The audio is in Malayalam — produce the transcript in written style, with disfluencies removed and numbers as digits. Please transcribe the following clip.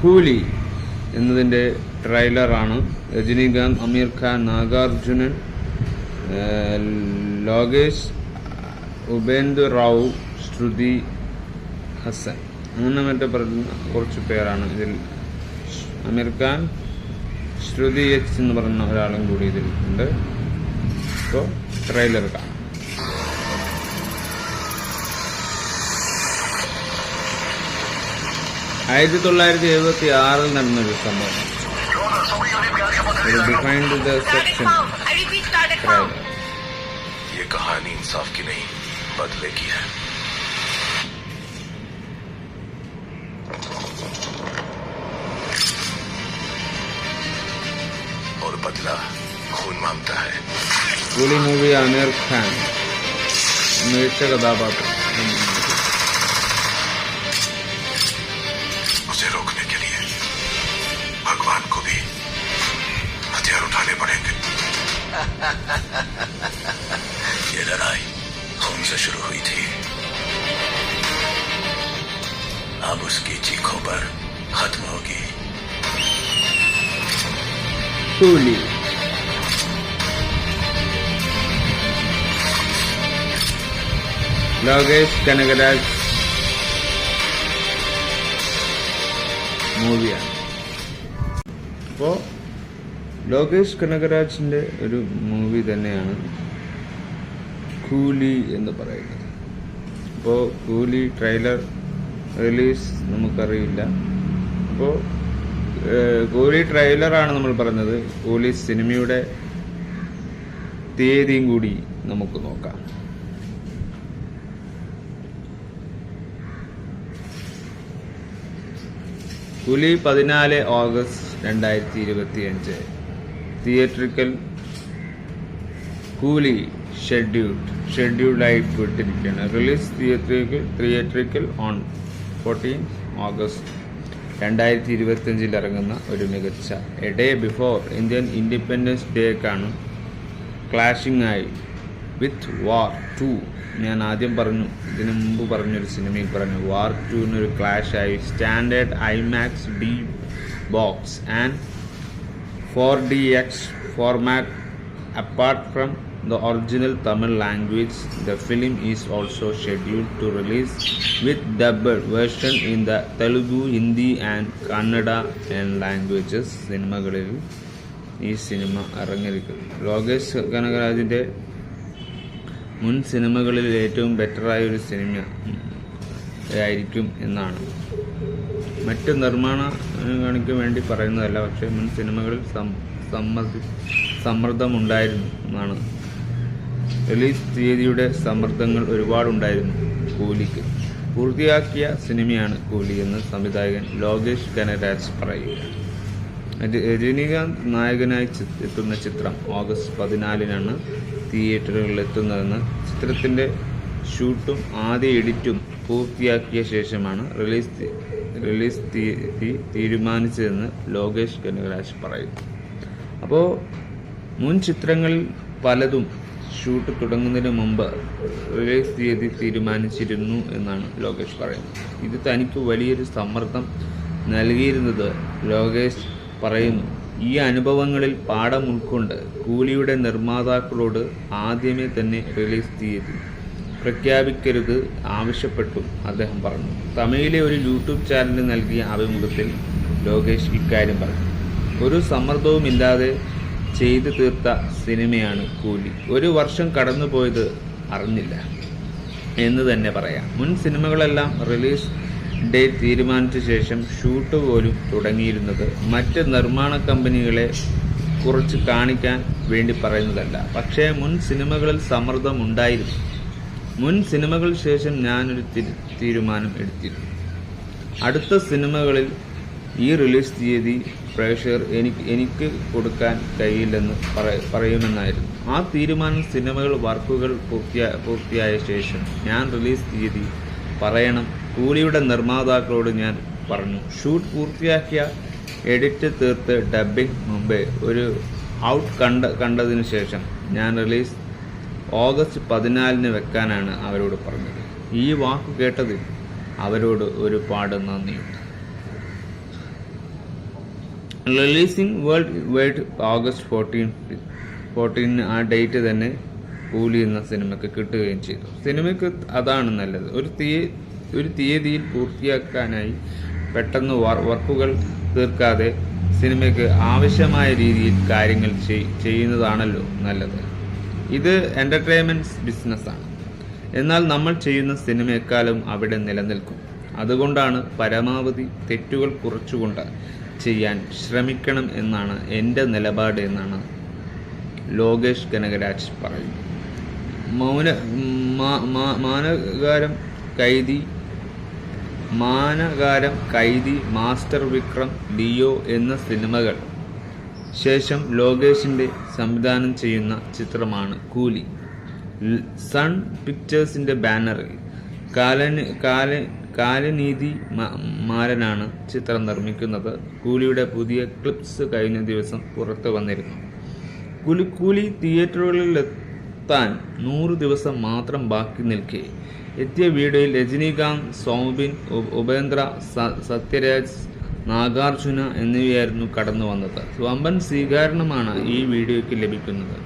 കൂലി എന്നതിൻ്റെ ട്രെയിലറാണ്. രജനീകാന്ത്, അമീർ ഖാൻ, നാഗാർജുനൻ, ലോകേഷ്, ഉപേന്ദ്ര റാവു, ശ്രുതി ഹസൻ, അങ്ങനെ മറ്റേ പറയുന്ന കുറച്ച് പേരാണ് ഇതിൽ. അമീർ ഖാൻ, ശ്രുതി എച്ച് എന്ന് പറയുന്ന ഒരാളും കൂടി ഇതിൽ ഉണ്ട്. ഇപ്പോൾ ട്രെയിലർ കാണാം. 1976 നടന്നൊരു സംഭവം. Defined the section trailer. ये कहानी इंसाफ की नहीं बदले की है. और बदला खून मांगता है. കൂലി മൂവി ആമിർ ഖാൻ മികച്ച കഥാപാത്രം. उसे रोकने के लिए भगवान को भी हथियार उठाने पड़ेंगे. ये लड़ाई खून से शुरू हुई थी, अब उसकी चीखों पर खत्म होगी. കൂലി ലോകേഷ് കനകരാജ് മൂവിയാണ്. അപ്പോൾ ലോകേഷ് കനകരാജിൻ്റെ ഒരു മൂവി തന്നെയാണ് കൂലി എന്ന് പറയുന്നത്. അപ്പോൾ കൂലി ട്രെയിലർ റിലീസ് നമുക്കറിയില്ല. അപ്പോൾ കൂലി ട്രെയിലറാണ് നമ്മൾ പറഞ്ഞത്. കൂലി സിനിമയുടെ തീയതിയും കൂടി നമുക്ക് നോക്കാം. കൂലി 14 ഓഗസ്റ്റ് 2025 തിയേറ്ററിക്കൽ. കൂലി ഷെഡ്യൂൾഡായി വിട്ടിരിക്കുകയാണ്. റിലീസ് തിയേറ്ററിക്കൽ ഓൺ 14 ഓഗസ്റ്റ് 2025 ഇറങ്ങുന്ന ഒരു മികച്ച a day before Indian independence ഡേക്കാണ് ക്ലാഷിംഗ് ആയി വിത്ത് വാർ 2. ഞാൻ ആദ്യം പറഞ്ഞു, ഇതിനു മുമ്പ് പറഞ്ഞൊരു സിനിമയിൽ പറഞ്ഞു, വാർ 2 ക്ലാഷായി standard IMAX D box and 4DX format. Apart from the original Tamil language, the film is also scheduled to release with dubbed version in the Telugu, Hindi and Kannada and languages. സിനിമകളിൽ ഈ സിനിമ ഇറങ്ങിയിരിക്കുന്നു. ലോകേഷ് കനകരാജിൻ്റെ മുൻ സിനിമകളിൽ ഏറ്റവും ബെറ്ററായൊരു സിനിമ ആയിരിക്കും എന്നാണ്. മറ്റ് നിർമ്മാണ കാണിക്ക് വേണ്ടി പറയുന്നതല്ല, പക്ഷേ മുൻ സിനിമകളിൽ സമ്മർദ്ദമുണ്ടായിരുന്നു എന്നാണ്. റിലീസ് തീയതിയുടെ സമ്മർദ്ദങ്ങൾ ഒരുപാടുണ്ടായിരുന്നു കൂലിക്ക്. പൂർത്തിയാക്കിയ സിനിമയാണ് കൂലി എന്ന് സംവിധായകൻ ലോകേഷ് കനകരാജ് പറയുക. രജനീകാന്ത് നായകനായി എത്തുന്ന ചിത്രം ഓഗസ്റ്റ് 14 തിയേറ്ററുകളിൽ എത്തുന്നതെന്ന് ചിത്രത്തിൻ്റെ ഷൂട്ടും ആദ്യ എഡിറ്റും പൂർത്തിയാക്കിയ ശേഷമാണ് റിലീസ് തീയതി തീരുമാനിച്ചതെന്ന് ലോകേഷ് കനകരാജ് പറയുന്നു. അപ്പോൾ മുൻ ചിത്രങ്ങളിൽ പലതും ഷൂട്ട് തുടങ്ങുന്നതിന് മുമ്പ് റിലീസ് തീയതി തീരുമാനിച്ചിരുന്നു എന്നാണ് ലോകേഷ് പറയുന്നത്. ഇത് തനിക്ക് വലിയൊരു സമ്മർദ്ദം നൽകിയിരുന്നത് ലോകേഷ് പറയുന്നു. ഈ അനുഭവങ്ങളിൽ പാഠം ഉൾക്കൊണ്ട് കൂലിയുടെ നിർമ്മാതാക്കളോട് ആദ്യമേ തന്നെ റിലീസ് തീയതി പ്രഖ്യാപിക്കരുത് ആവശ്യപ്പെട്ടു അദ്ദേഹം പറഞ്ഞു. തമിഴിലെ ഒരു യൂട്യൂബ് ചാനലിന് നൽകിയ അഭിമുഖത്തിൽ ലോകേഷ് ഇക്കാര്യം പറഞ്ഞു. ഒരു സമ്മർദ്ദവുമില്ലാതെ ചെയ്തു തീർത്ത സിനിമയാണ് കൂലി. 1 വർഷം കടന്നുപോയത് അറിഞ്ഞില്ല എന്ന് തന്നെ പറയാം. മുൻ സിനിമകളെല്ലാം റിലീസ് ഡേറ്റ് തീരുമാനിച്ച ശേഷം ഷൂട്ട് പോലും തുടങ്ങിയിരുന്നത് മറ്റ് നിർമ്മാണ കമ്പനികളെ കുറച്ച് കാണിക്കാൻ വേണ്ടി പറയുന്നതല്ല. പക്ഷേ മുൻ സിനിമകളിൽ സമ്മർദ്ദമുണ്ടായിരുന്നു. മുൻ സിനിമകൾ ശേഷം ഞാനൊരു തീരുമാനം എടുത്തിരുന്നു. അടുത്ത സിനിമകളിൽ ഈ റിലീസ് തീയതി പ്രേക്ഷകർ എനിക്ക് കൊടുക്കാൻ കഴിയില്ലെന്ന് പറയുമെന്നായിരുന്നു. ആ തീരുമാനം സിനിമകൾ വർക്കുകൾ പൂർത്തിയായ ശേഷം ഞാൻ റിലീസ് തീയതി പറയണം കൂലിയുടെ നിർമ്മാതാക്കളോട് ഞാൻ പറഞ്ഞു. ഷൂട്ട് പൂർത്തിയാക്കിയ എഡിറ്റ് തീർത്ത് ഡബ്ബിംഗ് മുമ്പേ ഒരു ഔട്ട് കണ്ടതിന് ശേഷം ഞാൻ റിലീസ് ഓഗസ്റ്റ് 14 വെക്കാനാണ് അവരോട് പറഞ്ഞത്. ഈ വാക്ക് കേട്ടതിൽ അവരോട് ഒരുപാട് നന്ദിയുണ്ട്. റിലീസിങ് വേൾഡ് വൈഡ് ഓഗസ്റ്റ് 14 ആ ഡേറ്റ് തന്നെ കൂലി എന്ന സിനിമയ്ക്ക് കിട്ടുകയും ചെയ്തു. സിനിമയ്ക്ക് അതാണ് നല്ലത്. ഒരു തീയതിയിൽ പൂർത്തിയാക്കാനായി പെട്ടെന്ന് വർക്കുകൾ തീർക്കാതെ സിനിമയ്ക്ക് ആവശ്യമായ രീതിയിൽ കാര്യങ്ങൾ ചെയ്യുന്നതാണല്ലോ നല്ലത്. ഇത് എൻ്റർടൈൻമെൻറ്റ് ബിസിനസ്സാണ്. എന്നാൽ നമ്മൾ ചെയ്യുന്ന സിനിമ എക്കാലം അവിടെ നിലനിൽക്കും. അതുകൊണ്ടാണ് പരമാവധി തെറ്റുകൾ കുറച്ചുകൊണ്ട് ചെയ്യാൻ ശ്രമിക്കണം എന്നാണ് എൻ്റെ നിലപാട് എന്നാണ് ലോകേഷ് കനകരാജ് പറയുന്നത്. മാനകാരം, കൈദി, മാസ്റ്റർ വിക്രം, ലിയോ എന്ന സിനിമകൾ ശേഷം ലോകേഷിൻ്റെ സംവിധാനം ചെയ്യുന്ന ചിത്രമാണ് കൂലി. സൺ പിക്ചേഴ്സിൻ്റെ ബാനറിൽ കാലനീതി മാരനാണ് ചിത്രം നിർമ്മിക്കുന്നത്. കൂലിയുടെ പുതിയ ക്ലിപ്സ് കഴിഞ്ഞ ദിവസം പുറത്തു വന്നിരുന്നു. കൂലി തിയേറ്ററുകളിലെത്താൻ 100 ദിവസം മാത്രം ബാക്കി നിൽക്കെ എത്തിയ വീഡിയോയിൽ രജനീകാന്ത്, സൗബിൻ, ഉപേന്ദ്ര, സത്യരാജ്, നാഗാർജുന എന്നിവയായിരുന്നു കടന്നു വന്നത്. വമ്പൻ സ്വീകരണമാണ് ഈ വീഡിയോയ്ക്ക് ലഭിക്കുന്നത്.